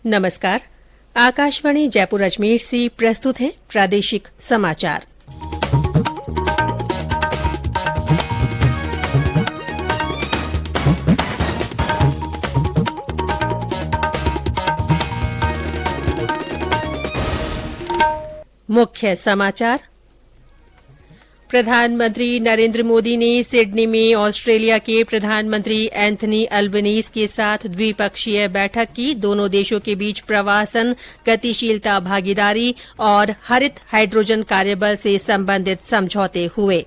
नमस्कार। आकाशवाणी जयपुर अजमेर से प्रस्तुत है प्रादेशिक समाचार। मुख्य समाचार। प्रधानमंत्री नरेंद्र मोदी ने सिडनी में ऑस्ट्रेलिया के प्रधानमंत्री एंथनी अल्बनीज के साथ द्विपक्षीय बैठक की। दोनों देशों के बीच प्रवासन, गतिशीलता, भागीदारी और हरित हाइड्रोजन कार्यबल से संबंधित समझौते हुए।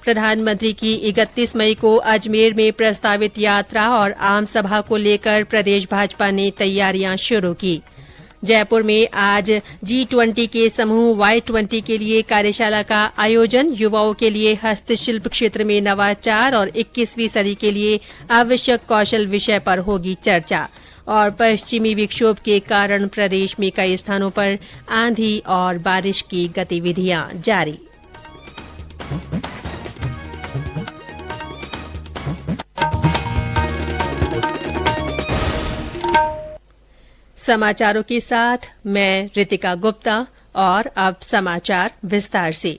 प्रधानमंत्री की 31 मई को अजमेर में प्रस्तावित यात्रा और आम सभा को लेकर प्रदेश भाजपा ने तैयारियां शुरू की। जयपुर में आज G20 के समूह Y20 के लिए कार्यशाला का आयोजन। युवाओं के लिए हस्तशिल्प क्षेत्र में नवाचार और 21वीं सदी के लिए आवश्यक कौशल विषय पर होगी चर्चा। और पश्चिमी विक्षोभ के कारण प्रदेश में कई स्थानों पर आंधी और बारिश की गतिविधियां जारी। समाचारों के साथ मैं रितिका गुप्ता और अब समाचार विस्तार से।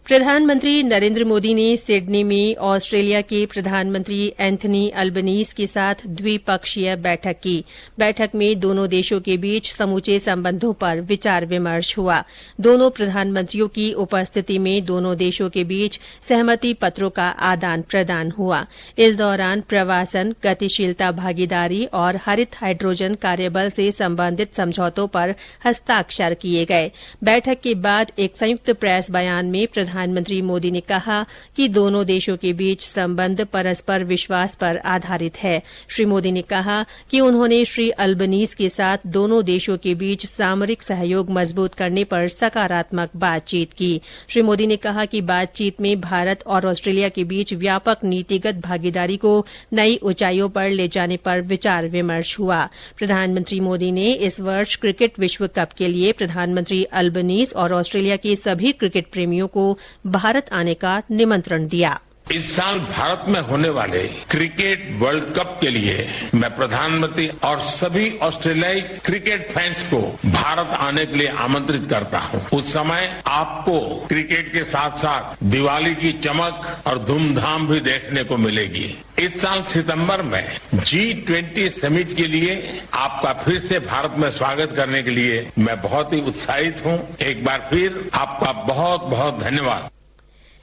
प्रधानमंत्री नरेंद्र मोदी ने सिडनी में ऑस्ट्रेलिया के प्रधानमंत्री एंथनी अल्बनीज के साथ द्विपक्षीय बैठक की। बैठक में दोनों देशों के बीच समूचे संबंधों पर विचार विमर्श हुआ। दोनों प्रधानमंत्रियों की उपस्थिति में दोनों देशों के बीच सहमति पत्रों का आदान प्रदान हुआ। इस दौरान प्रवासन, गतिशीलता, भागीदारी और हरित हाइड्रोजन कार्यबल से संबंधित समझौतों पर हस्ताक्षर किए गए। बैठक के बाद एक संयुक्त प्रेस बयान में प्रधानमंत्री मोदी ने कहा कि दोनों देशों के बीच संबंध परस्पर विश्वास पर आधारित है। श्री मोदी ने कहा कि उन्होंने श्री अल्बनीज के साथ दोनों देशों के बीच सामरिक सहयोग मजबूत करने पर सकारात्मक बातचीत की। श्री मोदी ने कहा कि बातचीत में भारत और ऑस्ट्रेलिया के बीच व्यापक नीतिगत भागीदारी को नई ऊंचाइयों पर ले जाने पर विचार विमर्श हुआ। प्रधानमंत्री मोदी ने इस वर्ष क्रिकेट विश्व कप के लिए प्रधानमंत्री अल्बनीज और ऑस्ट्रेलिया के सभी क्रिकेट प्रेमियों को भारत आने का निमंत्रण दिया। इस साल भारत में होने वाले क्रिकेट वर्ल्ड कप के लिए मैं प्रधानमंत्री और सभी ऑस्ट्रेलियाई क्रिकेट फैंस को भारत आने के लिए आमंत्रित करता हूं। उस समय आपको क्रिकेट के साथ साथ दिवाली की चमक और धूमधाम भी देखने को मिलेगी। इस साल सितंबर में G20 समिट के लिए आपका फिर से भारत में स्वागत करने के लिए मैं बहुत ही उत्साहित हूं। एक बार फिर आपका बहुत बहुत धन्यवाद।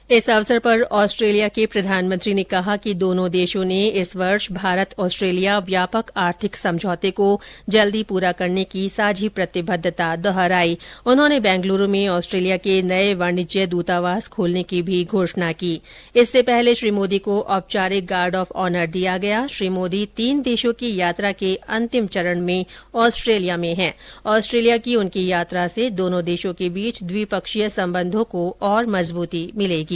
इस अवसर पर ऑस्ट्रेलिया के प्रधानमंत्री ने कहा कि दोनों देशों ने इस वर्ष भारत ऑस्ट्रेलिया व्यापक आर्थिक समझौते को जल्दी पूरा करने की साझी प्रतिबद्धता दोहराई। उन्होंने बेंगलुरु में ऑस्ट्रेलिया के नए वाणिज्य दूतावास खोलने की भी घोषणा की। इससे पहले श्री मोदी को औपचारिक गार्ड ऑफ ऑनर दिया गया। श्री मोदी 3 देशों की यात्रा के अंतिम चरण में ऑस्ट्रेलिया में हैं। ऑस्ट्रेलिया की उनकी यात्रा से दोनों देशों के बीच द्विपक्षीय संबंधों को और मजबूती मिलेगी।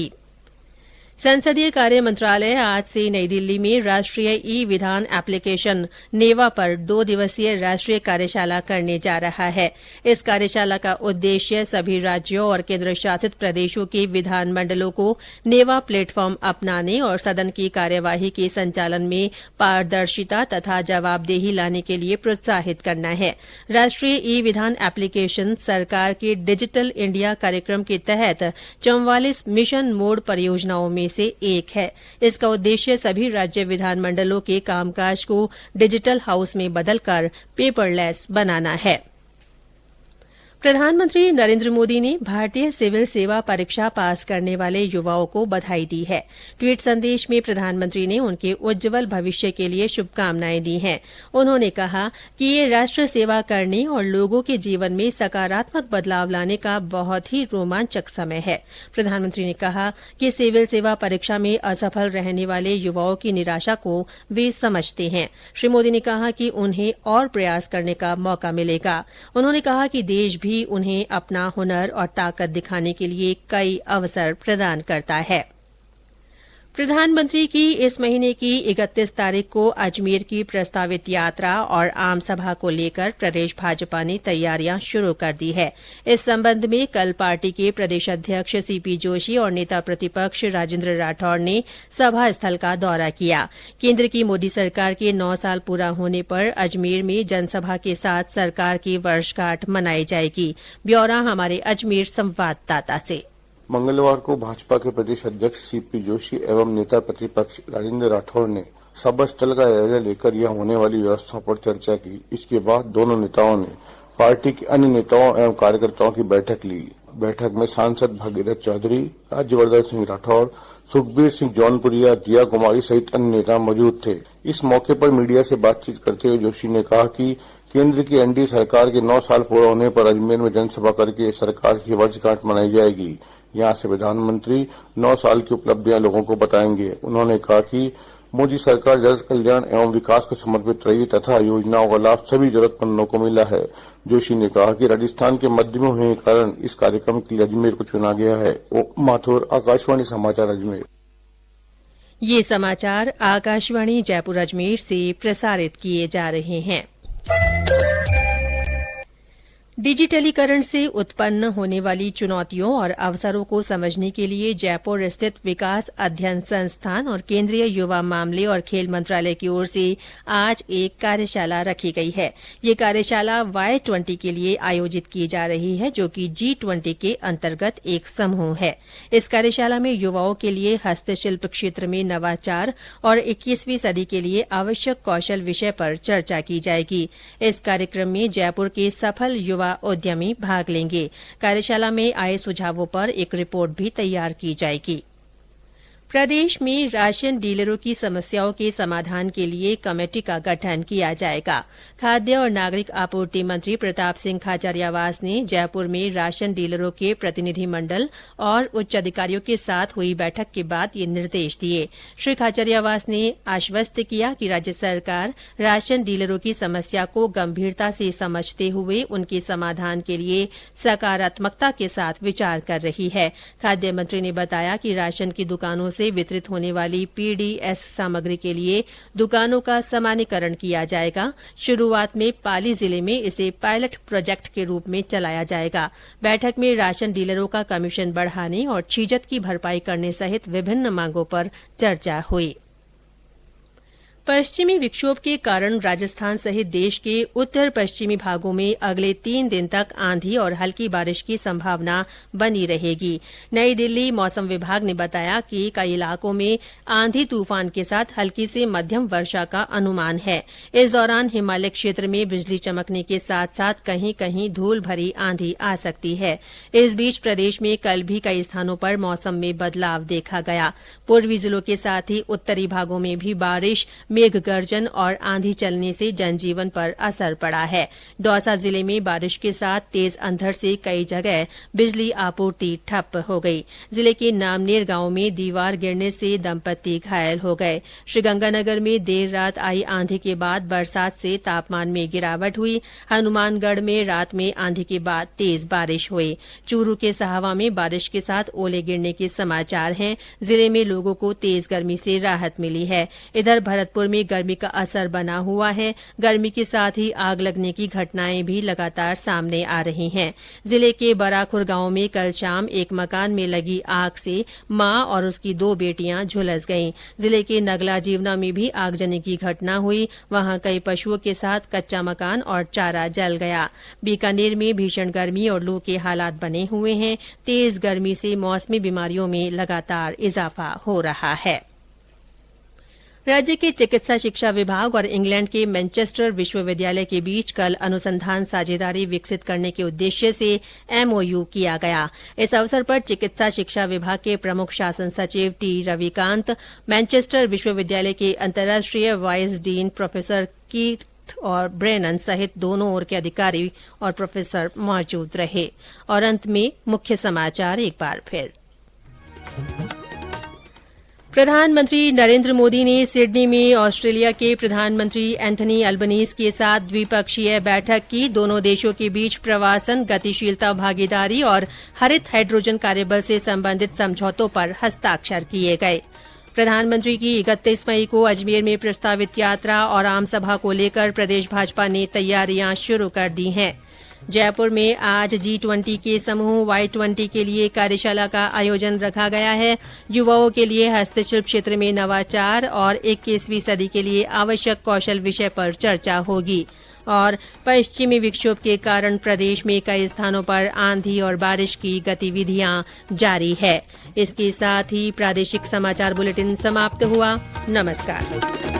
संसदीय कार्य मंत्रालय आज से नई दिल्ली में राष्ट्रीय ई विधान एप्लीकेशन नेवा पर 2 दिवसीय राष्ट्रीय कार्यशाला करने जा रहा है। इस कार्यशाला का उद्देश्य सभी राज्यों और केंद्र शासित प्रदेशों के विधानमंडलों को नेवा प्लेटफॉर्म अपनाने और सदन की कार्यवाही के संचालन में पारदर्शिता तथा जवाबदेही लाने के लिए प्रोत्साहित करना है। राष्ट्रीय ई विधान एप्लीकेशन सरकार के डिजिटल इंडिया कार्यक्रम के तहत 44 मिशन मोड परियोजनाओं में से एक है। इसका उद्देश्य सभी राज्य विधानमंडलों के कामकाज को डिजिटल हाउस में बदलकर पेपरलेस बनाना है। प्रधानमंत्री नरेंद्र मोदी ने भारतीय सिविल सेवा परीक्षा पास करने वाले युवाओं को बधाई दी है। ट्वीट संदेश में प्रधानमंत्री ने उनके उज्जवल भविष्य के लिए शुभकामनाएं दी हैं। उन्होंने कहा कि ये राष्ट्र सेवा करने और लोगों के जीवन में सकारात्मक बदलाव लाने का बहुत ही रोमांचक समय है। प्रधानमंत्री ने कहा कि सिविल सेवा परीक्षा में असफल रहने वाले युवाओं की निराशा को वे समझते हैं। श्री मोदी ने कहा कि उन्हें और प्रयास करने का मौका मिलेगा। उन्होंने कहा कि देश भी उन्हें अपना हुनर और ताकत दिखाने के लिए कई अवसर प्रदान करता है। प्रधानमंत्री की इस महीने की 31 तारीख को अजमेर की प्रस्तावित यात्रा और आम सभा को लेकर प्रदेश भाजपा ने तैयारियां शुरू कर दी है। इस संबंध में कल पार्टी के प्रदेश अध्यक्ष सीपी जोशी और नेता प्रतिपक्ष राजेंद्र राठौड़ ने सभा स्थल का दौरा किया। केंद्र की मोदी सरकार के 9 साल पूरा होने पर अजमेर में जनसभा के साथ सरकार की वर्षगांठ मनाई जाएगी। ब्यौरा हमारे अजमेर संवाददाता से। मंगलवार को भाजपा के प्रदेश अध्यक्ष सीपी जोशी एवं नेता प्रतिपक्ष राजेंद्र राठौड़ ने सभा स्थल का जायजा लेकर यहां होने वाली व्यवस्था पर चर्चा की। इसके बाद दोनों नेताओं ने पार्टी के अन्य नेताओं एवं कार्यकर्ताओं की बैठक ली। बैठक में सांसद भागीरथ चौधरी, राज्यवर्धन सिंह राठौड़, सुखबीर सिंह जौनपुरिया, दिया कुमारी सहित अन्य नेता मौजूद थे। इस मौके पर मीडिया से बातचीत करते हुए जोशी ने कहा कि केंद्र की एनडीए सरकार के 9 साल पूरा होने पर अजमेर में जनसभा करके सरकार की वर्षगांठ मनाई जाएगी। यहां से प्रधानमंत्री 9 साल की उपलब्धियां लोगों को बताएंगे। उन्होंने कहा कि मोदी सरकार जन कल्याण एवं विकास को समर्पित रही तथा योजनाओं का लाभ सभी जरूरतमंदों को मिला है। जोशी ने कहा कि राजस्थान के मध्य में होने के कारण इस कार्यक्रम के लिए अजमेर को चुना गया है। माथुर, आकाशवाणी समाचार अजमेर। ये समाचार आकाशवाणी जयपुर अजमेर से प्रसारित किए जा रहे हैं। डिजिटलीकरण से उत्पन्न होने वाली चुनौतियों और अवसरों को समझने के लिए जयपुर स्थित विकास अध्ययन संस्थान और केंद्रीय युवा मामले और खेल मंत्रालय की ओर से आज एक कार्यशाला रखी गई है। ये कार्यशाला Y20 के लिए आयोजित की जा रही है, जो कि G20 के अंतर्गत एक समूह है। इस कार्यशाला में युवाओं के लिए हस्तशिल्प क्षेत्र में नवाचार और 21वीं सदी के लिए आवश्यक कौशल विषय पर चर्चा की जाएगी। इस कार्यक्रम में जयपुर के सफल युवा उद्यमी भाग लेंगे। कार्यशाला में आए सुझावों पर एक रिपोर्ट भी तैयार की जाएगी। प्रदेश में राशन डीलरों की समस्याओं के समाधान के लिए कमेटी का गठन किया जाएगा। खाद्य और नागरिक आपूर्ति मंत्री प्रताप सिंह खाचरियावास ने जयपुर में राशन डीलरों के प्रतिनिधि मंडल और उच्च अधिकारियों के साथ हुई बैठक के बाद ये निर्देश दिए। श्री खाचरियावास ने आश्वस्त किया कि राज्य सरकार राशन डीलरों की समस्या को गंभीरता से समझते हुए उनके समाधान के लिए सकारात्मकता के साथ विचार कर रही है। खाद्य मंत्री ने बताया कि राशन की दुकानों से वितरित होने वाली पीडीएस सामग्री के लिए दुकानों का समानीकरण किया जाएगा। शुरुआत में पाली जिले में इसे पायलट प्रोजेक्ट के रूप में चलाया जाएगा। बैठक में राशन डीलरों का कमीशन बढ़ाने और छीजत की भरपाई करने सहित विभिन्न मांगों पर चर्चा हुई। पश्चिमी विक्षोभ के कारण राजस्थान सहित देश के उत्तर पश्चिमी भागों में अगले 3 दिन तक आंधी और हल्की बारिश की संभावना बनी रहेगी। नई दिल्ली मौसम विभाग ने बताया कि कई इलाकों में आंधी तूफान के साथ हल्की से मध्यम वर्षा का अनुमान है। इस दौरान हिमालय क्षेत्र में बिजली चमकने के साथ साथ कहीं कहीं धूल भरी आंधी आ सकती है। इस बीच प्रदेश में कल भी कई स्थानों पर मौसम में बदलाव देखा गया। पूर्वी जिलों के साथ ही उत्तरी भागों में भी बारिश, मेघ गर्जन और आंधी चलने से जनजीवन पर असर पड़ा है। दौसा जिले में बारिश के साथ तेज अंधड़ से कई जगह बिजली आपूर्ति ठप हो गई। जिले के नामनेर गांव में दीवार गिरने से दंपति घायल हो गए। श्रीगंगानगर में देर रात आई आंधी के बाद बरसात से तापमान में गिरावट हुई। हनुमानगढ़ में रात में आंधी के बाद तेज बारिश हुई। चूरू के सहावा में बारिश के साथ ओले गिरने के समाचार हैं। जिले में लोगों को तेज गर्मी से राहत मिली है। इधर भरतपुर में गर्मी का असर बना हुआ है। गर्मी के साथ ही आग लगने की घटनाएं भी लगातार सामने आ रही हैं। जिले के बराखुर गांव में कल शाम एक मकान में लगी आग से मां और उसकी 2 बेटियां झुलस गईं। जिले के नगला जीवना में भी आगजनी की घटना हुई। वहां कई पशुओं के साथ कच्चा मकान और चारा जल गया। बीकानेर में भीषण गर्मी और लू के हालात बने हुए हैं। तेज गर्मी से मौसमी बीमारियों में लगातार इजाफा हो रहा है। राज्य के चिकित्सा शिक्षा विभाग और इंग्लैंड के मैनचेस्टर विश्वविद्यालय के बीच कल अनुसंधान साझेदारी विकसित करने के उद्देश्य से एमओयू किया गया। इस अवसर पर चिकित्सा शिक्षा विभाग के प्रमुख शासन सचिव टी रविकांत, मैनचेस्टर विश्वविद्यालय के अंतर्राष्ट्रीय वाइस डीन प्रोफेसर कीथ और ब्रेनन सहित दोनों ओर के अधिकारी और प्रोफेसर मौजूद रहे। और अंत में मुख्य समाचार एक बार फिर। प्रधानमंत्री नरेंद्र मोदी ने सिडनी में ऑस्ट्रेलिया के प्रधानमंत्री एंथनी अल्बनीज के साथ द्विपक्षीय बैठक की। दोनों देशों के बीच प्रवासन, गतिशीलता, भागीदारी और हरित हाइड्रोजन कार्यबल से संबंधित समझौतों पर हस्ताक्षर किए गए। प्रधानमंत्री की 31 मई को अजमेर में प्रस्तावित यात्रा और आमसभा को लेकर प्रदेश भाजपा ने तैयारियां शुरू कर दी हैं। जयपुर में आज G20 के समूह Y20 के लिए कार्यशाला का आयोजन रखा गया है। युवाओं के लिए हस्तशिल्प क्षेत्र में नवाचार और 21वीं सदी के लिए आवश्यक कौशल विषय पर चर्चा होगी। और पश्चिमी विक्षोभ के कारण प्रदेश में कई स्थानों पर आंधी और बारिश की गतिविधियां जारी है। इसके साथ ही प्रादेशिक समाचार बुलेटिन समाप्त हुआ। नमस्कार।